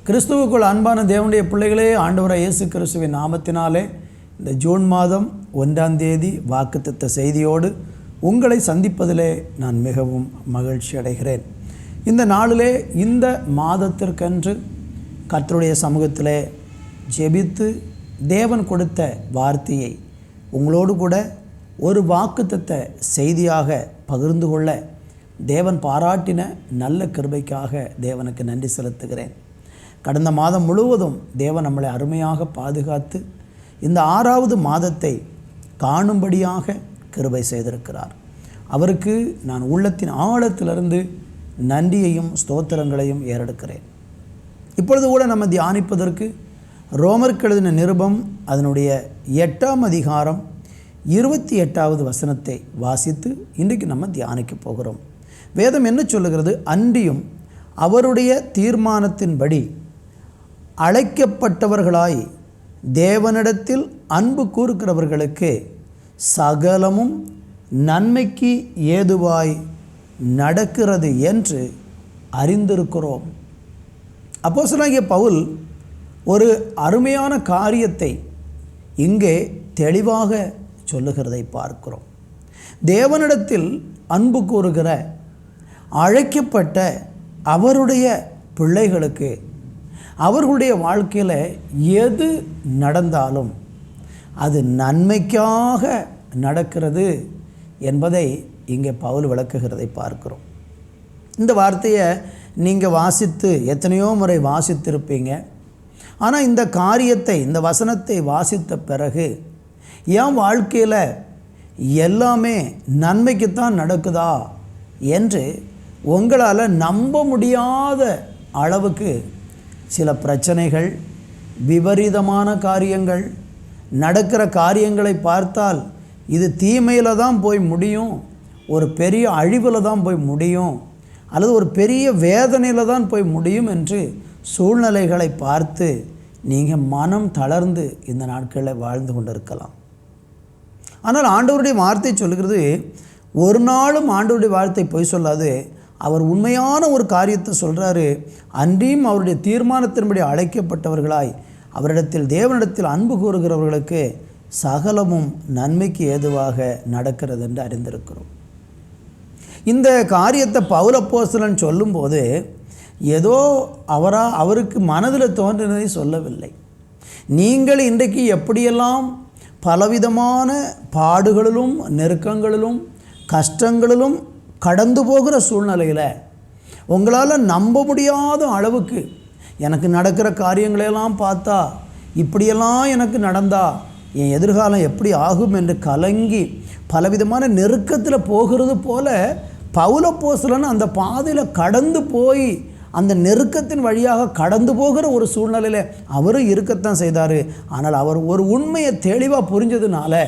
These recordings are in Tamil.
கிறிஸ்துவுக்குள் அன்பான தேவனுடைய பிள்ளைகளே, ஆண்டவராகிய இயேசு கிறிஸ்துவின் நாமத்தினாலே இந்த ஜூன் மாதம் 1ஆம் தேதி வாக்குத்தத்த செய்தியோடு உங்களை சந்திப்பதிலே நான் மிகவும் மகிழ்ச்சி அடைகிறேன். இந்த நாளிலே இந்த மாதத்திற்கென்று கர்த்தருடைய சமூகத்திலே ஜெபித்து தேவன் கொடுத்த வார்த்தையை உங்களோடு கூட ஒரு வாக்குத்தத்த செய்தியாக பகிர்ந்து கொள்ள தேவன் பாராட்டின நல்ல கிருபைக்காக தேவனுக்கு நன்றி செலுத்துகிறேன். கடந்த மாதம் முழுவதும் தேவன் நம்மளை அருமையாக பாதுகாத்து இந்த 6வது மாதத்தை காணும்படியாக கிருபை செய்திருக்கிறார். அவருக்கு நான் உள்ளத்தின் ஆழத்திலிருந்து நன்றியையும் ஸ்தோத்திரங்களையும் ஏறெடுக்கிறேன். இப்பொழுது கூட நம்ம தியானிப்பதற்கு ரோமருக்கு எழுதின நிருபம் அதனுடைய 8ஆம் அதிகாரம் 28வது வசனத்தை வாசித்து இன்றைக்கு நம்ம தியானிக்க போகிறோம். வேதம் என்ன சொல்லுகிறது? அன்றியும் அவருடைய தீர்மானத்தின்படி அழைக்கப்பட்டவர்களாய் தேவனிடத்தில் அன்பு கூறுகிறவர்களுக்கு சகலமும் நன்மைக்கு ஏதுவாய் நடக்கிறது என்று அறிந்திருக்கிறோம். அப்போஸ்தலனாகிய பவுல் ஒரு அருமையான காரியத்தை இங்கே தெளிவாக சொல்லுகிறதை பார்க்கிறோம். தேவனிடத்தில் அன்பு கூறுகிற அழைக்கப்பட்ட அவருடைய பிள்ளைகளுக்கு அவர்களுடைய வாழ்க்கையில் எது நடந்தாலும் அது நன்மைக்காக நடக்கிறது என்பதை இங்கே பவுல் விளக்குகிறதை பார்க்கிறோம். இந்த வார்த்தையை நீங்கள் வாசித்து எத்தனையோ முறை வாசித்திருப்பீங்க. ஆனால் இந்த காரியத்தை, இந்த வசனத்தை வாசித்த பிறகு என் வாழ்க்கையில் எல்லாமே நன்மைக்குத்தான் நடக்குதா என்று உங்களால் நம்ப முடியாத அளவுக்கு சில பிரச்சனைகள், விபரீதமான காரியங்கள், நடக்கிற காரியங்களை பார்த்தால் இது தீமையில் தான் போய் முடியும், ஒரு பெரிய அழிவில் தான் போய் முடியும், அல்லது ஒரு பெரிய வேதனையில் தான் போய் முடியும் என்று சூழ்நிலைகளை பார்த்து நீங்கள் மனம் தளர்ந்து இந்த நாட்களில் வாழ்ந்து கொண்டிருக்கலாம். ஆனால் ஆண்டவருடைய வார்த்தை சொல்லுகிறது, ஒரு நாளும் ஆண்டவருடைய வார்த்தை பொய் சொல்லாது. அவர் உண்மையான ஒரு காரியத்தை சொல்கிறாரு. அன்றியும் அவருடைய தீர்மானத்தின்படி அழைக்கப்பட்டவர்களாய் அவரிடத்தில் தேவனிடத்தில் அன்பு கூறுகிறவர்களுக்கு சகலமும் நன்மைக்கு ஏதுவாக நடக்கிறது என்று அறிந்திருக்கிறோம். இந்த காரியத்தை பவுல் அப்போஸ்தலன் சொல்லும்போது ஏதோ அவருக்கு மனதில் தோன்றினதை சொல்லவில்லை. நீங்கள் இன்றைக்கு எப்படியெல்லாம் பலவிதமான பாடுகளிலும் நெருக்கங்களிலும் கஷ்டங்களிலும் கடந்து போகிற சூழ்நிலையில் உங்களால் நம்ப முடியாத அளவுக்கு எனக்கு நடக்கிற காரியங்களையெல்லாம் பார்த்தா இப்படியெல்லாம் எனக்கு நடந்தா என் எதிர்காலம் எப்படி ஆகும் என்று கலங்கி பலவிதமான நெருக்கத்தில் போகிறது போல பவுல் அப்போஸ்தலன் அந்த பாதையில் கடந்து போய் அந்த நெருக்கத்தின் வழியாக கடந்து போகிற ஒரு சூழ்நிலையில் அவரும் இருக்கத்தான் செய்தார். ஆனால் அவர் ஒரு உண்மையை தெளிவாக புரிஞ்சதுனால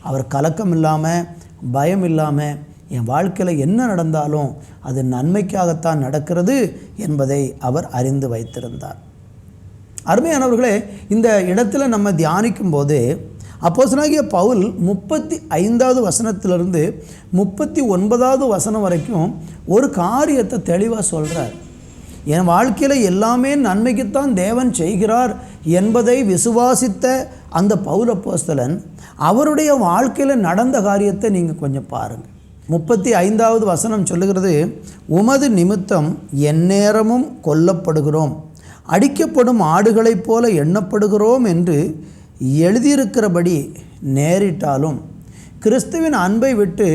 அவர் கலக்கம் இல்லாமல், பயம் இல்லாமல், என் வாழ்க்கையில் என்ன நடந்தாலும் அது நன்மைக்காகத்தான் நடக்கிறது என்பதை அவர் அறிந்து வைத்திருந்தார். அருமையானவர்களே, இந்த இடத்துல நம்ம தியானிக்கும் போது அப்போஸ்தலனாகிய பவுல் 35வது வசனத்திலிருந்து 39வது வசனம் வரைக்கும் ஒரு காரியத்தை தெளிவாக சொல்கிறார். என் வாழ்க்கையில் எல்லாமே நன்மைக்குத்தான் தேவன் செய்கிறார் என்பதை விசுவாசித்த அந்த பவுல் அப்போஸ்தலன் அவருடைய வாழ்க்கையில் நடந்த காரியத்தை நீங்கள் கொஞ்சம் பாருங்கள். 35வது வசனம் சொல்லுகிறது, உமது நிமித்தம் எந்நேரமும் கொல்லப்படுகிறோம், அடிக்கப்படும் ஆடுகளைப் போல எண்ணப்படுகிறோம் என்று எழுதியிருக்கிறபடி நேரிட்டாலும் கிறிஸ்துவின் அன்பை விட்டு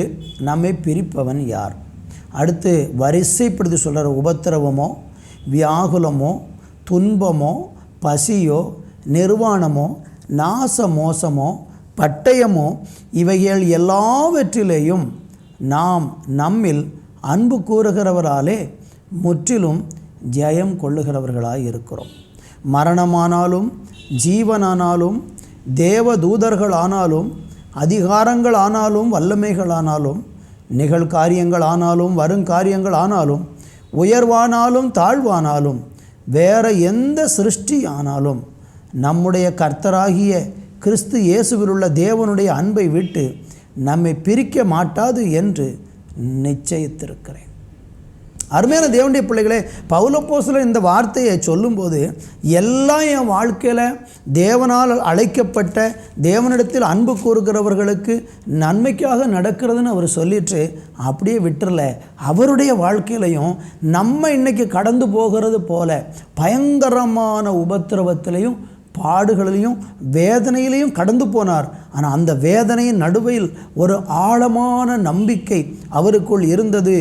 நம்மை பிரிப்பவன் யார்? அடுத்து வரிசைப்படுத்தி சொல்கிற உபத்திரவமோ, வியாகுலமோ, துன்பமோ, பசியோ, நிர்வாணமோ, நாச மோசமோ, பட்டயமோ, இவைகள் எல்லாவற்றிலேயும் நாம் நம்மில் அன்பு கூறுகிறவராலே முற்றிலும் ஜெயம் கொள்ளுகிறவர்களாய் இருக்கிறோம். மரணமானாலும் ஜீவனானாலும் தேவதூதர்களானாலும் அதிகாரங்களானாலும் வல்லமைகளானாலும் நிகழ்காரியங்களானாலும் வருங்காரியங்களானாலும் உயர்வானாலும் தாழ்வானாலும் வேறு எந்த சிருஷ்டி ஆனாலும் நம்முடைய கர்த்தராகிய கிறிஸ்து இயேசுவில் உள்ள தேவனுடைய அன்பை விட்டு நம்மை பிரிக்க மாட்டாது என்று நிச்சயித்திருக்கிறேன். அருமையான தேவனுடைய பிள்ளைகளே, பவுலப்போஸ்தலன் இந்த வார்த்தையை சொல்லும்போது எல்லாம் என் வாழ்க்கையில் தேவனால் அழைக்கப்பட்ட தேவனிடத்தில் அன்பு கூறுகிறவர்களுக்கு நன்மைக்காக நடக்கிறதுன்னு அவர் சொல்லிட்டு அப்படியே விட்டுறல. அவருடைய வாழ்க்கையிலையும் நம்ம இன்னைக்கு கடந்து போகிறது போல பயங்கரமான உபத்திரவத்திலையும் பாடுகளிலையும் வேதனையிலையும் கடந்து போனார். ஆனால் அந்த வேதனையின் நடுவில் ஒரு ஆழமான நம்பிக்கை அவருக்குள் இருந்தது.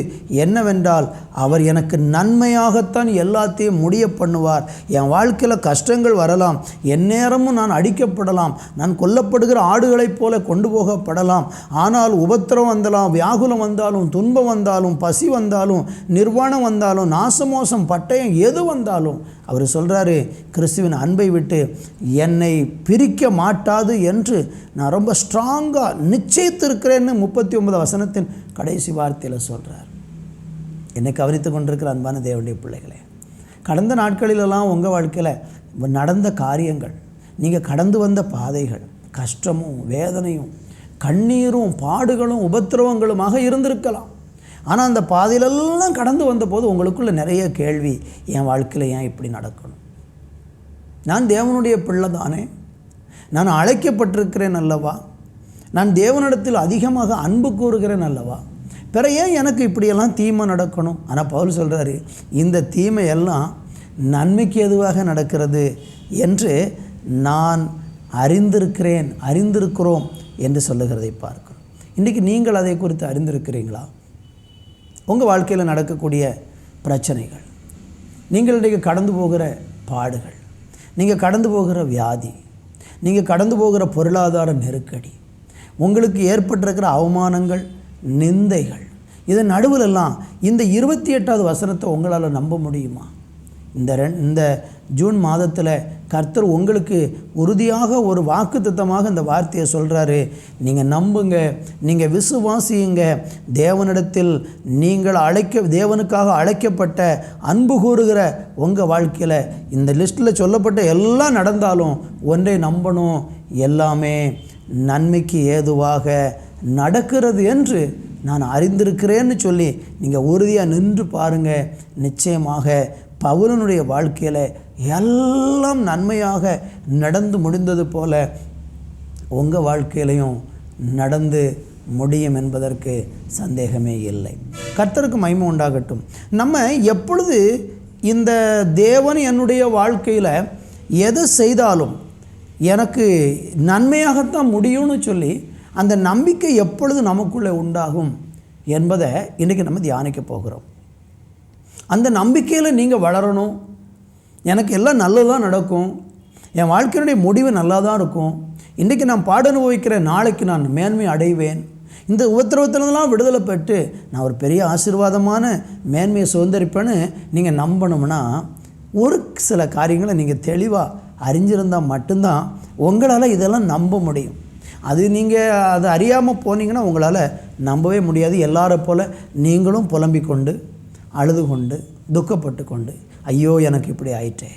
என்னவென்றால், அவர் எனக்கு நன்மையாகத்தான் எல்லாத்தையும் முடிய பண்ணுவார். என் வாழ்க்கையில் கஷ்டங்கள் வரலாம், எந்நேரமும் நான் அடிக்கப்படலாம், நான் கொல்லப்படுகிற ஆடுகளைப் போல கொண்டு போகப்படலாம். ஆனால் உபத்திரம் வந்தாலும், வியாகுலம் வந்தாலும், துன்பம் வந்தாலும், பசி வந்தாலும், நிர்வாணம் வந்தாலும், நாசமோசம் பட்டயம் எது வந்தாலும் அவர் சொல்கிறாரு, கிறிஸ்துவின் அன்பை விட்டு என்னை பிரிக்க மாட்டாது என்று நான் ரொம்ப ஸ்ட்ராங்காக நிச்சயித்திருக்கிறேன்னு 39 வசனத்தின் கடைசி வார்த்தையில் சொல்கிறார். என்னை கவனித்து கொண்டிருக்கிற அன்பான தேவனுடைய பிள்ளைகளே, கடந்த நாட்களிலெல்லாம் உங்கள் வாழ்க்கையில் நடந்த காரியங்கள், நீங்கள் கடந்து வந்த பாதைகள் கஷ்டமும் வேதனையும் கண்ணீரும் பாடுகளும் உபத்திரவங்களுமாக இருந்திருக்கலாம். ஆனால் அந்த பாதையிலெல்லாம் கடந்து வந்தபோது உங்களுக்குள்ள நிறைய கேள்வி, என் வாழ்க்கையில் ஏன் இப்படி நடக்கணும்? நான் தேவனுடைய பிள்ளை தானே, நான் அழைக்கப்பட்டிருக்கிறேன் அல்லவா, நான் தேவனிடத்தில் அதிகமாக அன்பு கூறுகிறேன் அல்லவா, பிற ஏன் எனக்கு இப்படியெல்லாம் தீமை நடக்கணும்? ஆனால் பவுல் சொல்கிறாரு, இந்த தீமையெல்லாம் நன்மைக்கு எதுவாக நடக்கிறது என்று நான் அறிந்திருக்கிறோம் என்று சொல்லுகிறதை பார்க்கிறோம். இன்றைக்கி நீங்கள் அதை குறித்து அறிந்திருக்கிறீங்களா? உங்கள் வாழ்க்கையில் நடக்கக்கூடிய பிரச்சனைகள், நீங்கள் இன்றைக்கு கடந்து போகிற பாடுகள், நீங்கள் கடந்து போகிற வியாதி, நீங்கள் கடந்து போகிற பொருளாதார நெருக்கடி, உங்களுக்கு ஏற்பட்டிருக்கிற அவமானங்கள், நிந்தைகள், இதன் நடுவிலெல்லாம் இந்த 28வது வசனத்தை உங்களால் நம்ப முடியுமா? இந்த ஜூன் மாதத்தில் கர்த்தர் உங்களுக்கு உறுதியாக ஒரு வாக்குத்தத்தமாக இந்த வார்த்தையை சொல்கிறாரு. நீங்கள் நம்புங்க, நீங்கள் விசுவாசியுங்க. தேவனிடத்தில் நீங்கள் தேவனுக்காக அழைக்கப்பட்ட அன்பு கூறுகிற உங்கள் வாழ்க்கையில் இந்த லிஸ்ட்டில் சொல்லப்பட்ட எல்லாம் நடந்தாலும் ஒன்றை நம்பணும், எல்லாமே நன்மைக்கு ஏதுவாக நடக்கிறது என்று நான் அறிந்திருக்கிறேன்னு சொல்லி நீங்கள் உறுதியாக நின்று பாருங்கள். நிச்சயமாக பவுலனுடைய வாழ்க்கையில் எல்லாம் நன்மையாக நடந்து முடிந்தது போல உங்கள் வாழ்க்கையிலையும் நடந்து முடியும் என்பதற்கு சந்தேகமே இல்லை. கர்த்தருக்கு மகிமை உண்டாகட்டும். நம்ம எப்பொழுது இந்த தேவன் என்னுடைய வாழ்க்கையில் எதை செய்தாலும் எனக்கு நன்மையாகத்தான் முடியும்னு சொல்லி அந்த நம்பிக்கை எப்பொழுது நமக்குள்ளே உண்டாகும் என்பதை இன்றைக்கி நம்ம தியானிக்க போகிறோம். அந்த நம்பிக்கையில் நீங்கள் வளரணும். எனக்கு எல்லாம் நல்லதாக நடக்கும், என் வாழ்க்கையினுடைய முடிவு நல்லா தான் இருக்கும், இன்றைக்கி நான் பாட அனுபவிக்கிற நாளைக்கு நான் மேன்மை அடைவேன், இந்த உபத்திரவத்திலலாம் விடுதலை பெற்று நான் ஒரு பெரிய ஆசீர்வாதமான மேன்மையை சுதந்திரிப்பேன்னு நீங்கள் நம்பணும்னா ஒரு சில காரியங்களை நீங்கள் தெளிவாக அறிஞ்சிருந்தால் மட்டும்தான் உங்களால் இதெல்லாம் நம்ப முடியும். அது நீங்கள் அதை அறியாமல் போனீங்கன்னா உங்களால் நம்பவே முடியாது. எல்லாரை போல் நீங்களும் புலம்பிக் கொண்டு, அழுது கொண்டு, துக்கப்பட்டு கொண்டு, ஐயோ எனக்கு இப்படி ஆயிட்டே,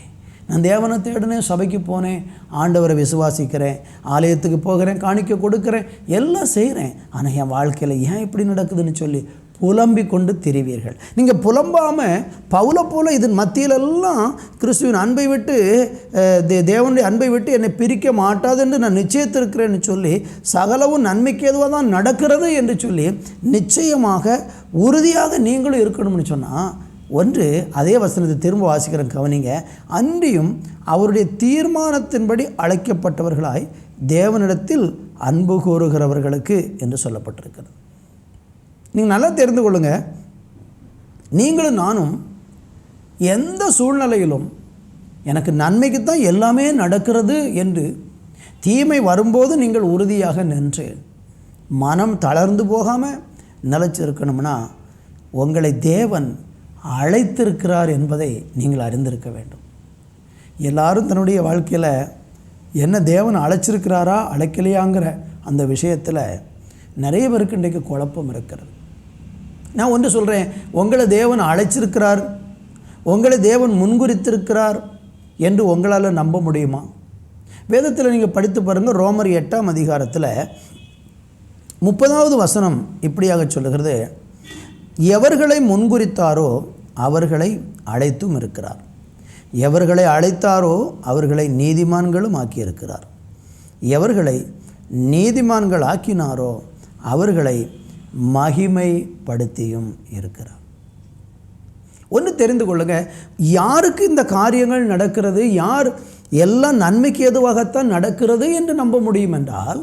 நான் தேவனை தேடினேன், சபைக்கு போனேன், ஆண்டவரை விசுவாசிக்கிறேன், ஆலயத்துக்கு போகிறேன், காணிக்க கொடுக்குறேன், எல்லாம் செய்கிறேன், ஆனால் என் வாழ்க்கையில் ஏன் இப்படி நடக்குதுன்னு சொல்லி புலம்பிக் கொண்டு திரிவீர்கள். நீங்கள் புலம்பாமல் பவுலை போல இதன் மத்தியிலெல்லாம் கிறிஸ்துவின் அன்பை விட்டு தேவனுடைய அன்பை விட்டு என்னை பிரிக்க மாட்டாது என்று நான் நிச்சயத்திருக்கிறேன்னு சொல்லி சகலவும் நன்மைக்கு ஏதுவாக தான் நடக்கிறது என்று சொல்லி நிச்சயமாக உறுதியாக நீங்களும் இருக்கணும்னு சொன்னால், ஒன்று அதே வசனத்தை திரும்ப வாசிக்கிறேன், கவனிங்க. அன்றியும் அவருடைய தீர்மானத்தின்படி அழைக்கப்பட்டவர்களாய் தேவனிடத்தில் அன்பு கூறுகிறவர்களுக்கு என்று சொல்லப்பட்டிருக்கிறது. நீங்கள் நல்லா தெரிந்து கொள்ளுங்க, நீங்களும் நானும் எந்த சூழ்நிலையிலும் எனக்கு நன்மைக்கு தான் எல்லாமே நடக்கிறது என்று தீமை வரும்போது நீங்கள் உறுதியாக நின்று மனம் தளர்ந்து போகாமல் நிலைச்சிருக்கணும்னா உங்களை தேவன் அழைத்திருக்கிறார் என்பதை நீங்கள் அறிந்திருக்க வேண்டும். எல்லாரும் தன்னுடைய வாழ்க்கையில் என்ன தேவன் அழைச்சிருக்கிறாரா அழைக்கலையாங்கிற அந்த விஷயத்தில் நிறைய பேருக்கு இன்றைக்கு குழப்பம் இருக்கிறது. நான் ஒன்று சொல்கிறேன், உங்களை தேவன் அழைச்சிருக்கிறார், உங்களை தேவன் முன்குறித்திருக்கிறார் என்று உங்களால் நம்ப முடியுமா? வேதத்தில் நீங்கள் படித்து பாருங்கள். ரோமர் 8ஆம் அதிகாரத்தில் 30வது வசனம் இப்படியாக சொல்லுகிறது, எவர்களை முன்குறித்தாரோ அவர்களை அழைத்தும் இருக்கிறார். எவர்களை அழைத்தாரோ அவர்களை நீதிமான்களும் ஆக்கியிருக்கிறார். எவர்களை நீதிமான்கள் ஆக்கினாரோ அவர்களை மகிமைப்படுத்தியும் இருக்கிறார். ஒன்று தெரிந்து கொள்ளுங்க, யாருக்கு இந்த காரியங்கள் நடக்கிறது, யார் எல்லாம் நன்மைக்கு ஏதுவாகத்தான் நடக்கிறது என்று நம்ப முடியும் என்றால்,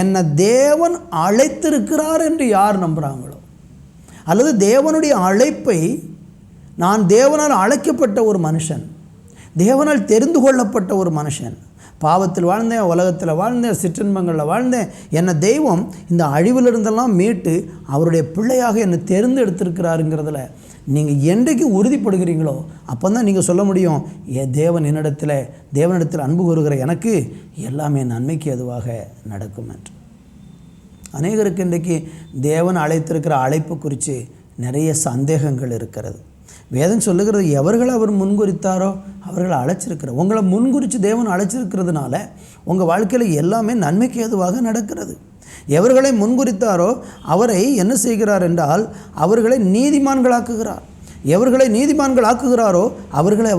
என்னை தேவன் அழைத்திருக்கிறார் என்று யார் நம்புகிறாங்களோ, அல்லது தேவனுடைய அழைப்பை, நான் தேவனால் அழைக்கப்பட்ட ஒரு மனுஷன், தேவனால் தெரிந்து கொள்ளப்பட்ட ஒரு மனுஷன், பாவத்தில் வாழ்ந்தேன், உலகத்தில் வாழ்ந்தேன், சிற்றின்பங்களில் வாழ்ந்தேன், என்னை தெய்வம் இந்த அழிவிலிருந்தெல்லாம் மீட்டு அவருடைய பிள்ளையாக என்னை தேர்ந்தெடுத்திருக்கிறாருங்கிறதுல நீங்கள் என்றைக்கு உறுதிப்படுகிறீங்களோ அப்போ தான் நீங்கள் சொல்ல முடியும், தேவனிடத்தில் அன்பு கூறுகிற எனக்கு எல்லாமே நன்மைக்கு எதுவாக நடக்கும் என்று. அநேகருக்கு இன்றைக்கு தேவன் அழைத்திருக்கிற அழைப்பு குறித்து நிறைய சந்தேகங்கள் இருக்கிறது. வேதம் சொல்லுகிறது, எவர்களை அவர் முன்குறித்தாரோ அவர்களை அழைச்சிருக்கிறார். உங்களை முன்குறித்து தேவன் அழைச்சிருக்கிறதுனால உங்கள் வாழ்க்கையில் எல்லாமே நன்மைக்கு ஏதுவாக நடக்கிறது. எவர்களை முன்குறித்தாரோ அவரை என்ன செய்கிறார் என்றால் அவர்களை நீதிமான்களாக்குகிறார். எவர்களை நீதிமான்கள் ஆக்குகிறாரோ அவர்களை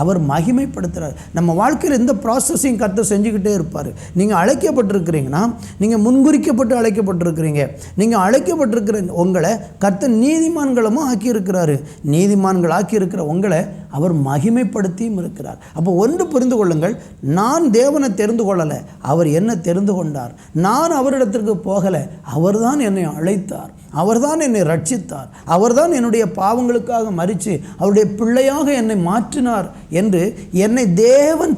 அவர் மகிமைப்படுத்துகிறார். நம்ம வாழ்க்கையில் இந்த ப்ராசஸிங் கர்த்தர் செஞ்சுக்கிட்டே இருப்பார். நீங்கள் அழைக்கப்பட்டிருக்கிறீங்கன்னா, நீங்கள் முன்குறிக்கப்பட்டு அழைக்கப்பட்டிருக்கிறீங்க, நீங்கள் அழைக்கப்பட்டிருக்கிற உங்களை கர்த்தர் நீதிமான்களும் ஆக்கியிருக்கிறாரு. நீதிமான்கள் ஆக்கியிருக்கிற உங்களை அவர் மகிமைப்படுத்தியும் இருக்கிறார். அப்போ ஒன்று புரிந்து கொள்ளுங்கள், நான் தேவனை தெரிந்து கொள்ளலை, அவர் என்ன தெரிந்து கொண்டார். நான் அவரிடத்திற்கு போகலை, அவர்தான் என்னை அழைத்தார், அவர்தான் என்னை ரட்சித்தார், அவர்தான் என்னுடைய பாவங்களுக்காக மரித்து அவருடைய பிள்ளையாக என்னை மாற்றினார் என்று என்னை தேவன்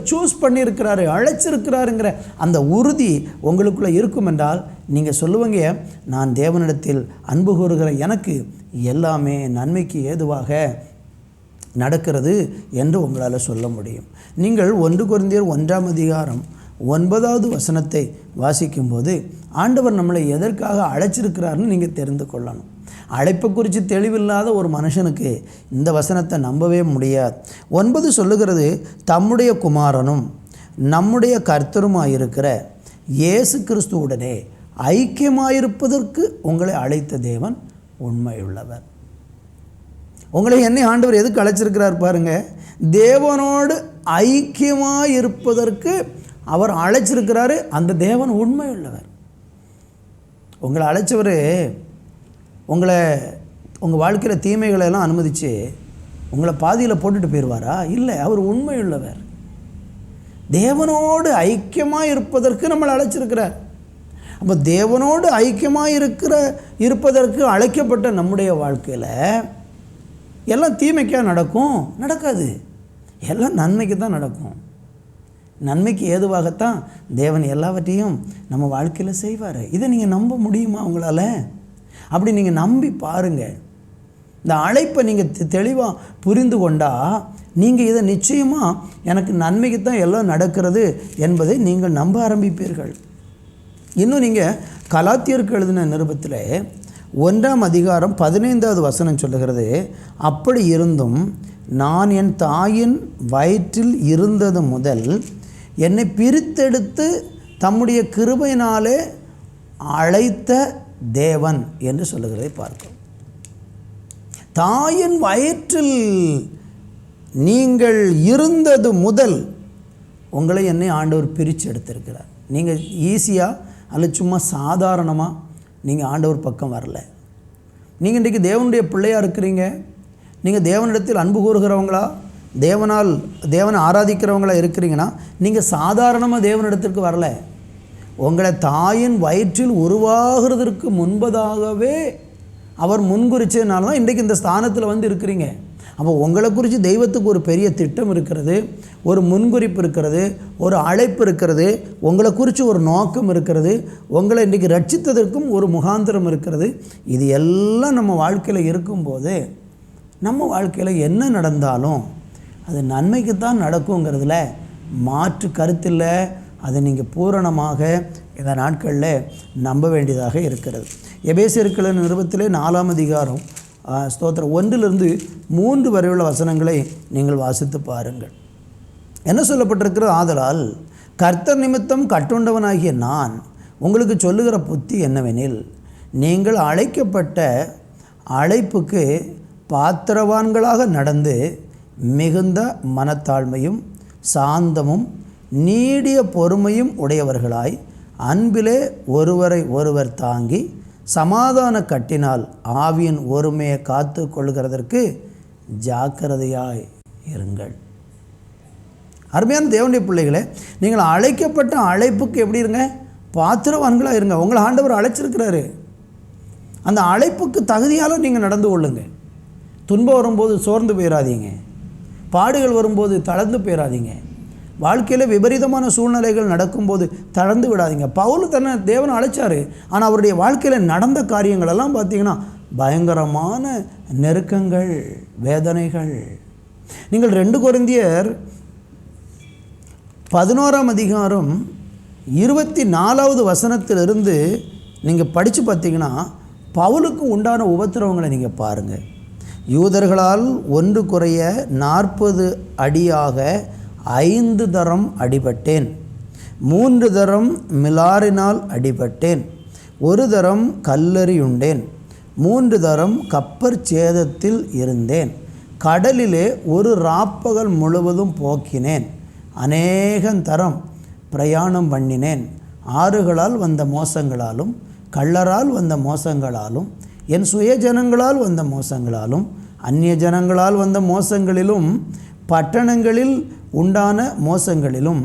சூஸ் பண்ணியிருக்கிறாரு, அழைச்சிருக்கிறாருங்கிற அந்த உறுதி உங்களுக்குள்ளே இருக்கும் என்றால் நீங்கள் சொல்லுவீங்க, நான் தேவனிடத்தில் அன்பு கூறுகிற எனக்கு எல்லாமே நன்மைக்கு ஏதுவாக நடக்கிறது என்று உங்களால் சொல்ல முடியும். நீங்கள் 1 கொரிந்தியர் 1:9 வாசிக்கும்போது ஆண்டவர் நம்மளை எதற்காக அழைச்சிருக்கிறாருன்னு நீங்கள் தெரிந்து கொள்ளணும். அழைப்பை குறித்து தெளிவில்லாத ஒரு மனுஷனுக்கு இந்த வசனத்தை நம்பவே முடியாது. 9 சொல்லுகிறது, தம்முடைய குமாரனும் நம்முடைய கர்த்தருமாயிருக்கிற இயேசு கிறிஸ்துவுடனே ஐக்கியமாயிருப்பதற்கு உங்களை அழைத்த தேவன் உண்மையுள்ளவர். உங்களை என்னை ஆண்டவர் எதுக்கு அழைச்சிருக்கிறார் பாருங்க, தேவனோடு ஐக்கியமாக இருப்பதற்கு அவர் அழைச்சிருக்கிறாரு. அந்த தேவன் உண்மையுள்ளவர். உங்களை அழைச்சவர் உங்கள் வாழ்க்கையில் தீமைகளை எல்லாம் அனுமதித்து உங்களை பாதியில் போட்டுட்டு போயிடுவாரா? இல்லை, அவர் உண்மையுள்ளவர். தேவனோடு ஐக்கியமாக இருப்பதற்கு நம்மளை அழைச்சிருக்கிறார். அப்போ தேவனோடு ஐக்கியமாக இருப்பதற்கு அழைக்கப்பட்ட நம்முடைய வாழ்க்கையில் எல்லாம் தீமைக்கா நடக்கும்? நடக்காது. எல்லாம் நன்மைக்கு தான் நடக்கும். நன்மைக்கு ஏதுவாகத்தான் தேவன் எல்லாவற்றையும் நம்ம வாழ்க்கையில் செய்வார். இதை நீங்கள் நம்ப முடியுமா உங்களால்? அப்படி நீங்கள் நம்பி பாருங்கள். இந்த அழைப்பை நீங்கள் தெளிவாக புரிந்து கொண்டால் நீங்கள் இதை நிச்சயமாக எனக்கு நன்மைக்கு தான் எல்லாம் நடக்கிறது என்பதை நீங்கள் நம்ப ஆரம்பிப்பீர்கள். இன்னும் நீங்கள் கலாத்தியருக்கு எழுதின நிருபத்தில் 1:15 சொல்லுகிறது, அப்படி இருந்தும் நான் என் தாயின் வயிற்றில் இருந்தது முதல் என்னை பிரித்தெடுத்து தம்முடைய கிருபையினாலே அழைத்த தேவன் என்று சொல்லுகிறதை பார்க்கிறோம். தாயின் வயிற்றில் நீங்கள் இருந்தது முதல் உங்களை என்னை ஆண்டவர் பிரித்து எடுத்திருக்கிறார். நீங்கள் ஈஸியாக அல்ல சும்மா சாதாரணமாக நீங்கள் ஆண்டவர் பக்கம் வரல. நீங்கள் இன்றைக்கி தேவனுடைய பிள்ளையாக இருக்கிறீங்க. நீங்கள் தேவனிடத்தில் அன்பு கூறுகிறவங்களா, தேவனை ஆராதிக்கிறவங்களா இருக்கிறீங்கன்னா நீங்கள் சாதாரணமாக தேவனிடத்திற்கு வரல. உங்களை தாயின் வயிற்றில் உருவாகிறதுக்கு முன்பதாகவே அவர் முன்குறிச்சதுனால தான் இன்றைக்கு இந்த ஸ்தானத்தில் இருக்கிறீங்க. அப்போ உங்களை குறித்து தெய்வத்துக்கு ஒரு பெரிய திட்டம் இருக்கிறது, ஒரு முன்குறிப்பு இருக்கிறது, ஒரு அழைப்பு இருக்கிறது, உங்களை குறித்து ஒரு நோக்கம் இருக்கிறது, உங்களை இன்றைக்கி ரட்சித்ததற்கும் ஒரு முகாந்திரம் இருக்கிறது. இது எல்லாம் நம்ம வாழ்க்கையில் இருக்கும்போது நம்ம வாழ்க்கையில் என்ன நடந்தாலும் அது நன்மைக்கு தான் நடக்குங்கிறதுல மாற்று கருத்தில்லை. அதை நீங்கள் பூரணமாக இந்த நாட்களில் நம்ப வேண்டியதாக இருக்கிறது. எபேசியர் நிருபத்திலே 4 ஸ்தோத்திரம் 1-3 வரை உள்ள வசனங்களை நீங்கள் வாசித்து பாருங்கள். என்ன சொல்லப்பட்டிருக்கிறது? ஆதலால் கர்த்தர் நிமித்தம் கட்டுண்டவனாகிய நான் உங்களுக்கு சொல்லுகிற புத்தி என்னவெனில், நீங்கள் அழைக்கப்பட்ட அழைப்புக்கு பாத்திரவான்களாக நடந்து மிகுந்த மனத்தாழ்மையும் சாந்தமும் நீடிய பொறுமையும் உடையவர்களாய் அன்பிலே ஒருவரை ஒருவர் தாங்கி சமாதான கட்டினால் ஆவியின் ஒருமையை காத்து கொள்கிறதற்கு ஜாக்கிரதையாய் இருங்கள். அருமையான தேவனுடைய பிள்ளைகளே, நீங்கள் அழைக்கப்பட்ட அழைப்புக்கு எப்படி இருங்க? பாத்திரவான்களாக இருங்க. உங்களை ஆண்டவர் அழைச்சிருக்கிறாரு. அந்த அழைப்புக்கு தகுதியால் நீங்கள் நடந்து கொள்ளுங்க. துன்பம் வரும்போது சோர்ந்து போயிடாதீங்க. பாடுகள் வரும்போது தளர்ந்து போயிடாதீங்க. வாழ்க்கையில் விபரீதமான சூழ்நிலைகள் நடக்கும்போது தளர்ந்து விடாதீங்க. பவுல் தன்னை தேவனை அழைச்சார். ஆனால் அவருடைய வாழ்க்கையில் நடந்த காரியங்களெல்லாம் பார்த்திங்கன்னா பயங்கரமான நெருக்கங்கள், வேதனைகள். நீங்கள் 2 கொரிந்தியர் 11ஆம் அதிகாரம் 24வது வசனத்திலிருந்து நீங்கள் படித்து பார்த்தீங்கன்னா பவுலுக்கு உண்டான உபத்திரவங்களை நீங்கள் பாருங்கள். யூதர்களால் 1 குறைய 40 அடியாக 5 தரம் அடிபட்டேன். 3 தரம் மிலாரினால் அடிபட்டேன். 1 தரம் கல்லெறியுண்டேன். 3 தரம் கப்பற் சேதத்தில் இருந்தேன். கடலிலே ஒரு ராப்பகல் முழுவதும் போக்கினேன். அநேகந்தரம் பிரயாணம் பண்ணினேன். ஆறுகளால் வந்த மோசங்களாலும் கள்ளரால் வந்த மோசங்களாலும் என் சுயஜனங்களால் வந்த மோசங்களாலும் அந்நிய ஜனங்களால் வந்த மோசங்களிலும் பட்டணங்களில் உண்டான மோசங்களிலும்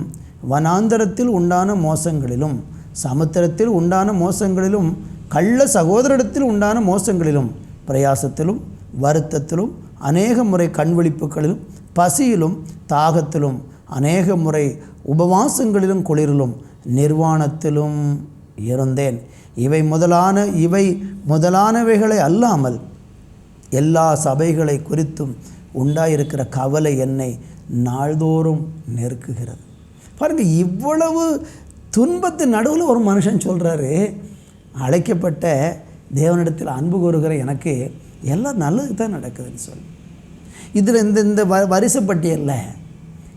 வனாந்தரத்தில் உண்டான மோசங்களிலும் சமுத்திரத்தில் உண்டான மோசங்களிலும் கள்ள சகோதரத்தில் உண்டான மோசங்களிலும் பிரயாசத்திலும் வருத்தத்திலும் அநேக முறை கண்விழிப்புகளிலும் பசியிலும் தாகத்திலும் அநேக முறை உபவாசங்களிலும் குளிரிலும் நிர்வாணத்திலும் இருந்தேன். இவை முதலானவைகளை அல்லாமல் எல்லா சபைகளை குறித்தும் உண்டாயிருக்கிற கவலை என்னை நாள்தோறும் நெருக்குகிறது. பாருங்கள், இவ்வளவு துன்பத்தின் நடுவில் ஒரு மனுஷன் சொல்கிறாரு, அழைக்கப்பட்ட தேவனிடத்தில் அன்பு கூறுகிற எனக்கு எல்லாம் நல்லது தான் நடக்குதுன்னு சொல்லி. இதில் இந்த வரிசை பட்டியலில்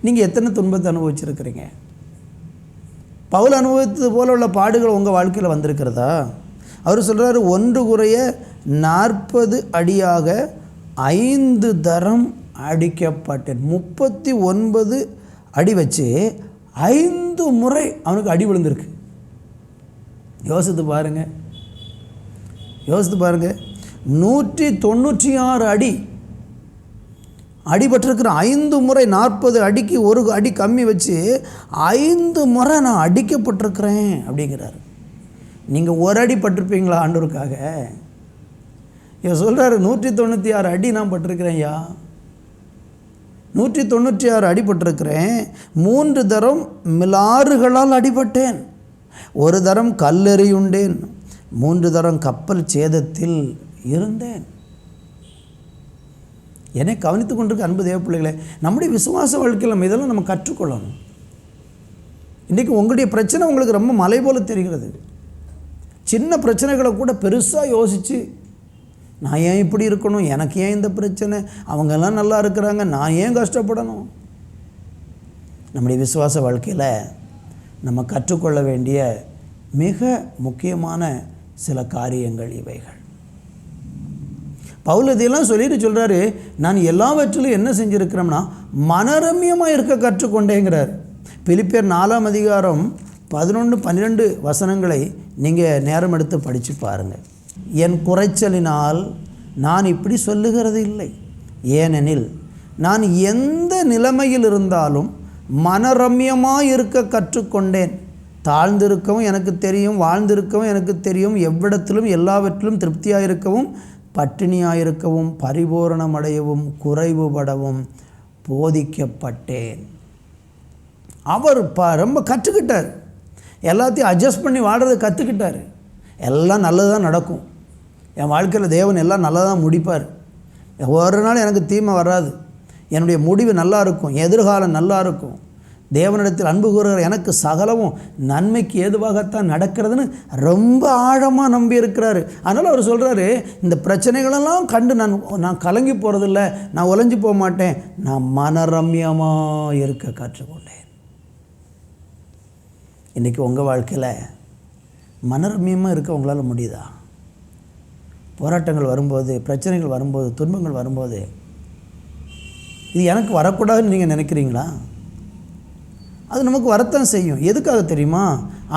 நீங்கள் எத்தனை துன்பத்தை அனுபவிச்சிருக்கிறீங்க? பவுல் அனுபவித்தது போல உள்ள பாடுகள் உங்கள் வாழ்க்கையில் வந்திருக்கிறதா? அவர் சொல்கிறாரு, 1 குறைய 40 அடியாக 5 தரம் அடிக்கப்பட்டேன். 39 அடி வச்சு 5 முறை அவனுக்கு அடி விழுந்திருக்கு. யோசித்து பாருங்கள் 196 அடிபட்டிருக்கிற 5 முறை 40 அடிக்கு 1 அடி கம்மி வச்சு 5 முறை நான் அடிக்கப்பட்டிருக்கிறேன் அப்படிங்கிறார். நீங்கள் 1 அடி பட்டிருப்பீங்களா ஆண்டவருக்காக? இவர் சொல்கிறாரு, 196 அடி நான் பட்டிருக்கிறேன் ஐயா. 196 அடிபட்டிருக்கிறேன். 3 தரம் மிலாறுகளால் அடிபட்டேன். 1 தரம் கல்லெறியுண்டேன். 3 தரம் கப்பல் சேதத்தில் இருந்தேன். என்னை கவனித்து கொண்டிருக்க அன்பு தேவ பிள்ளைகளே, நம்முடைய விசுவாச வாழ்க்கையில் நம்ம இதெல்லாம் நம்ம கற்றுக்கொள்ளணும். இன்றைக்கி உங்களுடைய பிரச்சனை உங்களுக்கு ரொம்ப மலை போல தெரிகிறது. சின்ன பிரச்சனைகளை கூட பெருசாக யோசித்து, நான் ஏன் இப்படி இருக்கணும், எனக்கு ஏன் இந்த பிரச்சனை, அவங்கெல்லாம் நல்லா இருக்கிறாங்க, நான் ஏன் கஷ்டப்படணும்? நம்முடைய விசுவாச வாழ்க்கையில் நம்ம கற்றுக்கொள்ள வேண்டிய மிக முக்கியமான சில காரியங்கள் இவைகள். பவுல் இதெல்லாம் சொல்லிட்டு சொல்கிறாரு, நான் எல்லாவற்றிலும் என்ன செஞ்சுருக்கிறோம்னா மனரம்யமாக இருக்க கற்றுக்கொண்டேங்கிறார். பிலிப்பியர் 4ஆம் அதிகாரம் 11-12 வசனங்களை நீங்கள் நேரம் எடுத்து படித்து பாருங்கள். என் குறைச்சலினால் நான் இப்படி சொல்லுகிறது இல்லை. ஏனெனில் நான் எந்த நிலைமையில் இருந்தாலும் மனரம்யமாக இருக்க கற்றுக்கொண்டேன். தாழ்ந்திருக்கவும் எனக்கு தெரியும், வாழ்ந்திருக்கவும் எனக்கு தெரியும், எவ்விடத்திலும் எல்லாவற்றிலும் திருப்தியாக இருக்கவும் பட்டினியாயிருக்கவும் பரிபூரணமடையவும் குறைவுபடவும் போதிக்கப்பட்டேன். அவர் ரொம்ப கற்றுக்கிட்டார். எல்லாத்தையும் அட்ஜஸ்ட் பண்ணி வாழ்கிறத கற்றுக்கிட்டார். எல்லாம் நல்லதாக நடக்கும், என் வாழ்க்கையில் தேவன் எல்லாம் நல்லதாக முடிப்பார், ஒரு நாள் எனக்கு தீமை வராது, என்னுடைய முடிவு நல்லா இருக்கும், எதிர்காலம் நல்லா இருக்கும், தேவனிடத்தில் அன்பு கூறுகிற எனக்கு சகலமும் நன்மைக்கு ஏதுவாகத்தான் நடக்கிறதுன்னு ரொம்ப ஆழமாக நம்பி இருக்கிறாரு. அதனால் அவர் சொல்கிறாரு, இந்த பிரச்சனைகளெல்லாம் கண்டு நான் கலங்கி போகிறதில்ல, நான் உலைஞ்சி போக மாட்டேன், நான் மனரம்யமாக இருக்க கற்றுக்கொண்டேன். இன்றைக்கி உங்கள் வாழ்க்கையில் மனரம்யமாக இருக்க உங்களால் முடியுதா? போராட்டங்கள் வரும்போது, பிரச்சனைகள் வரும்போது, துன்பங்கள் வரும்போது இது எனக்கு வரக்கூடாதுன்னு நீங்கள் நினைக்கிறீங்களா? அது நமக்கு வரத்தான் செய்யும். எதுக்காக தெரியுமா?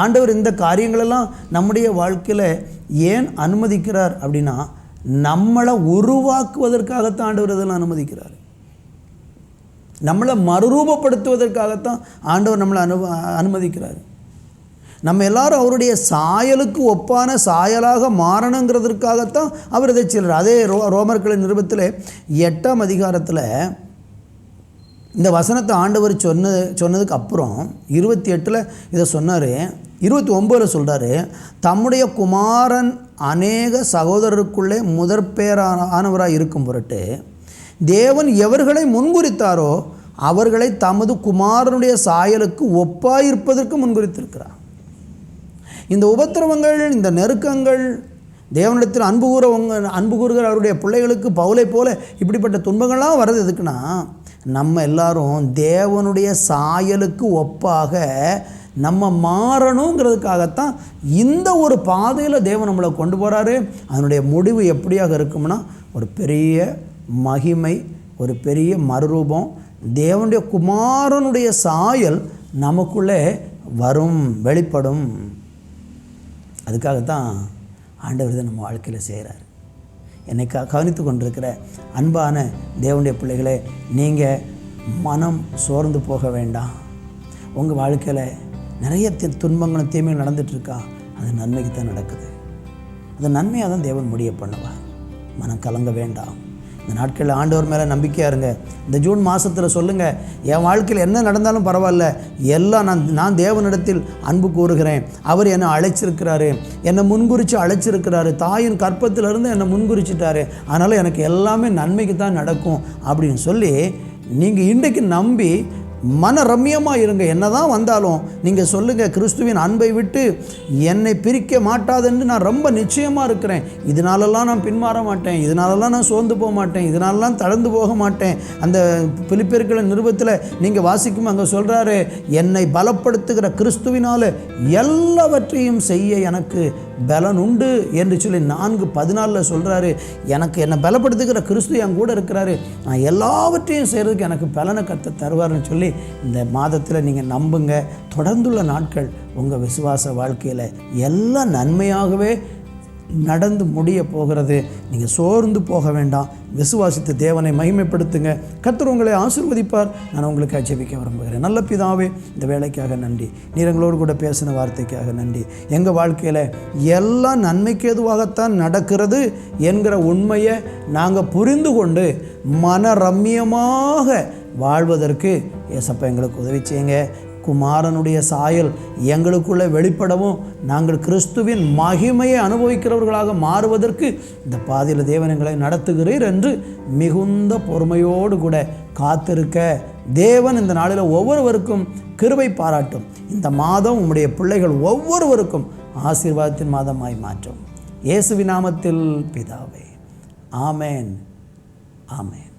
ஆண்டவர் இந்த காரியங்களெல்லாம் நம்முடைய வாழ்க்கையில் ஏன் அனுமதிக்கிறார் அப்படின்னா, நம்மளை உருவாக்குவதற்காகத்தான் ஆண்டவர் இதெல்லாம் அனுமதிக்கிறார். நம்மளை மறுரூபப்படுத்துவதற்காகத்தான் ஆண்டவர் நம்மளை அனுமதிக்கிறார். நம்ம எல்லாரும் அவருடைய சாயலுக்கு ஒப்பான சாயலாக மாறணுங்கிறதுக்காகத்தான் அவர் இதை செய்கிறார். அதே ரோமர்களின் நிருபத்தில் 8ஆம் அதிகாரத்தில் இந்த வசனத்தை ஆண்டவர் சொன்னதுக்கு அப்புறம் 28 இதை சொன்னார். 29 சொல்கிறாரு, தம்முடைய குமாரன் அநேக சகோதரருக்குள்ளே முதற்பேரானவராக இருக்கும் பொருட்டு தேவன் எவர்களை முன்குறித்தாரோ அவர்களை தமது குமாரனுடைய சாயலுக்கு ஒப்பாயிருப்பதற்கு முன்குறித்திருக்கிறார். இந்த உபத்திரவங்கள், இந்த நெருக்கங்கள், தேவனிடத்தில் அன்பு கூறுகிற அவருடைய பிள்ளைகளுக்கு பவுலை போல இப்படிப்பட்ட துன்பங்கள்லாம் வர்றது எதுக்குன்னா, நம்ம எல்லாரும் தேவனுடைய சாயலுக்கு ஒப்பாக நம்ம மாறணுங்கிறதுக்காகத்தான் இந்த ஒரு பாதையில் தேவன் நம்மளை கொண்டு போகிறாரு. அதனுடைய முடிவு எப்படியாக இருக்கும்னா, ஒரு பெரிய மகிமை, ஒரு பெரிய மறுரூபம், தேவனுடைய குமாரனுடைய சாயல் நமக்குள்ளே வரும், வெளிப்படும். அதுக்காகத்தான் ஆண்டவர் இதை நம்ம வாழ்க்கையில் செய்கிறார். என்னை கவனித்து கொண்டிருக்கிற அன்பான தேவனுடைய பிள்ளைகளே, நீங்கள் மனம் சோர்ந்து போக வேண்டாம். உங்கள் வாழ்க்கையில் நிறைய துன்பங்களும் தீமையும் நடந்துகிட்ருக்கா, அது நன்மைக்கு தான் நடக்குது. அது நன்மையாக தான் தேவன் முடிய பண்ணுவார். மனம் கலங்க வேண்டாம். இந்த நாட்களில் ஆண்டவர் மேலே நம்பிக்கையாக இருங்க. இந்த ஜூன் மாதத்தில் சொல்லுங்கள், என் வாழ்க்கையில் என்ன நடந்தாலும் பரவாயில்ல, எல்லாம் நான் தேவனிடத்தில் அன்பு கூறுகிறேன். அவர் என்னை அழைச்சிருக்கிறாரு, என்னை முன்குறித்து அழைச்சிருக்கிறாரு, தாயின் கற்பத்திலிருந்து என்னை முன்குறிச்சிட்டாரு, அதனால் எனக்கு எல்லாமே நன்மைக்கு தான் நடக்கும் அப்படின்னு சொல்லி நீங்கள் இன்றைக்கு நம்பி மன ரம்யமாக இருங்க. என்ன தான் வந்தாலும் நீங்கள் சொல்லுங்கள், கிறிஸ்துவின் அன்பை விட்டு என்னை பிரிக்க மாட்டாதுன்னு நான் ரொம்ப நிச்சயமாக இருக்கிறேன். இதனாலெல்லாம் நான் பின்மாற மாட்டேன், இதனாலெல்லாம் நான் சோர்ந்து போக மாட்டேன், இதனாலெல்லாம் தளர்ந்து போக மாட்டேன். அந்த பிலிப்பியர்களின் நிருபத்தில் நீங்கள் வாசிக்கும் அங்கே சொல்கிறாரு, என்னை பலப்படுத்துகிற கிறிஸ்துவினால் எல்லாவற்றையும் செய்ய எனக்கு பலன் உண்டு என்று சொல்லி 4:14 சொல்கிறாரு. எனக்கு என்னை பலப்படுத்துகிற கிறிஸ்து என் கூட இருக்கிறாரு, நான் எல்லாவற்றையும் செய்கிறதுக்கு எனக்கு பலனை கத்த தருவார்னு சொல்லி இந்த மாதத்தில் நீங்கள் நம்புங்க. தொடர்ந்துள்ள நாட்கள் உங்கள் விசுவாச வாழ்க்கையில் எல்லாம் நன்மையாகவே நடந்து முடிய போகிறது. நீங்கள் சோர்ந்து போக வேண்டாம். விசுவாசித்து தேவனை மகிமைப்படுத்துங்க. கர்த்தர் உங்களை ஆசீர்வதிப்பார். நான் உங்களுக்கு ஜெபிக்க விரும்புகிறேன். நல்ல பிதாவே, இந்த வேலைக்காக நன்றி. நீர் எங்களோடு கூட பேசின வார்த்தைக்காக நன்றி. எங்கள் வாழ்க்கையில் எல்லாம் நன்மைக்கு எதுவாகத்தான் நடக்கிறது என்கிற உண்மையை நாங்கள் புரிந்து கொண்டு மன ரம்மியமாக வாழ்வதற்கு ஏசப்பா எங்களுக்கு உதவி செய்யுங்க. குமாரனுடைய சாயல் எங்களுக்குள்ளே வெளிப்படவும் நாங்கள் கிறிஸ்துவின் மகிமையை அனுபவிக்கிறவர்களாக மாறுவதற்கு இந்த பாதையில் தேவன் எங்களை நடத்துகிறீர் என்று மிகுந்த பொறுமையோடு கூட காத்திருக்க தேவன் இந்த நாளில் ஒவ்வொருவருக்கும் கிருபை பாராட்டும். இந்த மாதம் உம்முடைய பிள்ளைகள் ஒவ்வொருவருக்கும் ஆசீர்வாதத்தின் மாதமாய் மாற்றும். இயேசுவின் நாமத்தில் பிதாவே, ஆமேன், ஆமேன்.